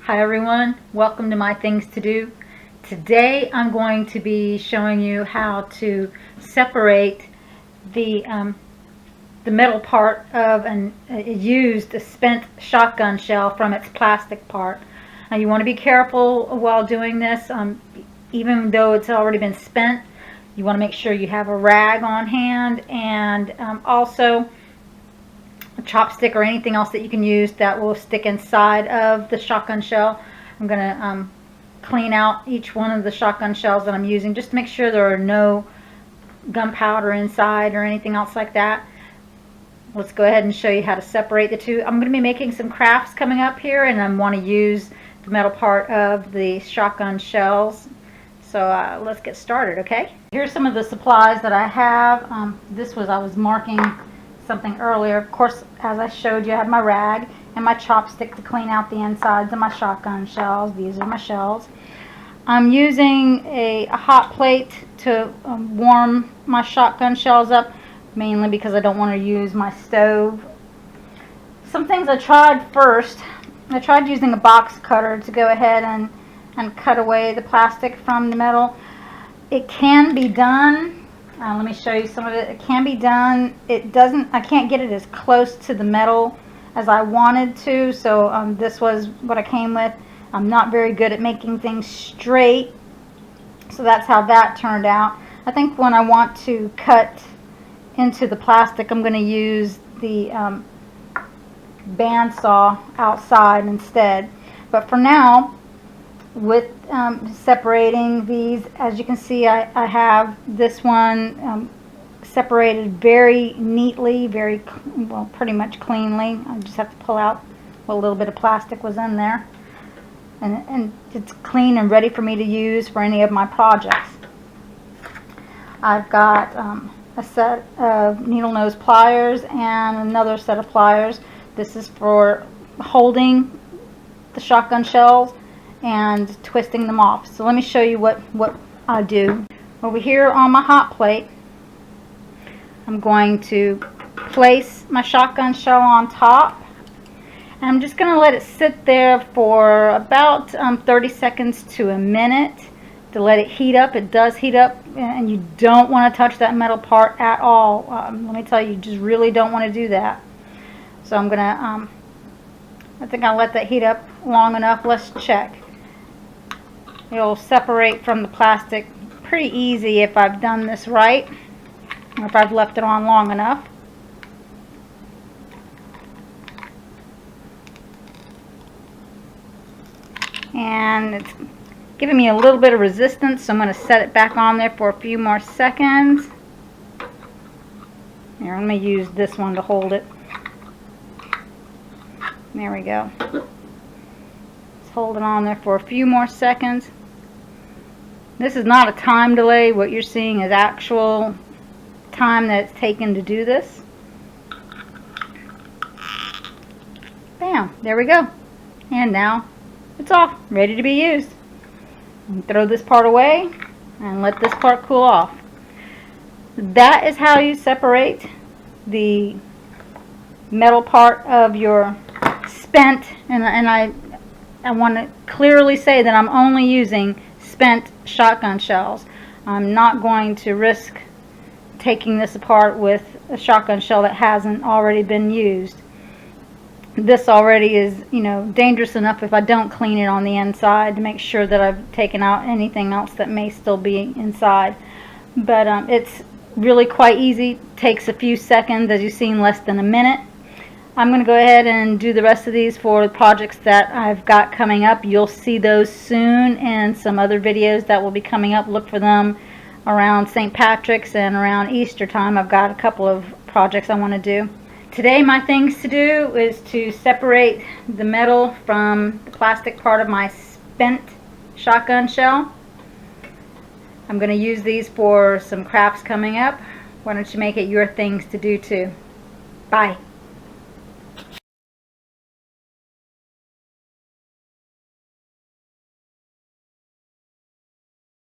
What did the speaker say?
Hi everyone, welcome to My Things to Do. Today I'm going to be showing you how to separate the metal part of a spent shotgun shell from its plastic part. Now you want to be careful while doing this. Even though it's already been spent, you want to make sure you have a rag on hand, and also a chopstick or anything else that you can use that will stick inside of the shotgun shell. I'm going to clean out each one of the shotgun shells that I'm using just to make sure there are no gunpowder inside or anything else like that. Let's go ahead and show you how to separate the two. I'm going to be making some crafts coming up here, and I want to use the metal part of the shotgun shells. So let's get started, okay? Here's some of the supplies that I have. I was marking something earlier. Of course, as I showed you, I had my rag and my chopstick to clean out the insides of my shotgun shells. These are my shells. I'm using a hot plate to warm my shotgun shells up, mainly because I don't want to use my stove. Some things I tried first. I tried using a box cutter to go ahead and cut away the plastic from the metal. It can be done. Let me show you some of it. It can be done. I can't get it as close to the metal as I wanted to, so this was what I came with. I'm not very good at making things straight, so that's how that turned out. I think when I want to cut into the plastic, I'm going to use the bandsaw outside instead. But for now, with separating these, as you can see, I have this one separated very neatly, pretty much cleanly. I just have to pull out what little bit of plastic was in there, and it's clean and ready for me to use for any of my projects. I've got a set of needle nose pliers and another set of pliers. This is for holding the shotgun shells and twisting them off. So let me show you what I do. Over here on my hot plate, I'm going to place my shotgun shell on top, and I'm just going to let it sit there for about 30 seconds to a minute to let it heat up. It does heat up, and you don't want to touch that metal part at all. Let me tell you, you just really don't want to do that. So I'm going to, I think I'll let that heat up long enough. Let's check. It'll separate from the plastic pretty easy if I've done this right, or if I've left it on long enough. And it's giving me a little bit of resistance, so I'm going to set it back on there for a few more seconds. Here, I'm going to use this one to hold it. There we go. Let's hold it on there for a few more seconds. This is not a time delay. What you're seeing is actual time that it's taken to do this. Bam, there we go. And now it's off, ready to be used. Throw this part away and let this part cool off. That is how you separate the metal part of your spent, and I want to clearly say that I'm only using spent shotgun shells. I'm not going to risk taking this apart with a shotgun shell that hasn't already been used. This already is, dangerous enough if I don't clean it on the inside to make sure that I've taken out anything else that may still be inside. But it's really quite easy. Takes a few seconds, as you've seen, less than a minute. I'm going to go ahead and do the rest of these for the projects that I've got coming up. You'll see those soon, and some other videos that will be coming up. Look for them around St. Patrick's and around Easter time. I've got a couple of projects I want to do. Today my things to do is to separate the metal from the plastic part of my spent shotgun shell. I'm going to use these for some crafts coming up. Why don't you make it your things to do too? Bye.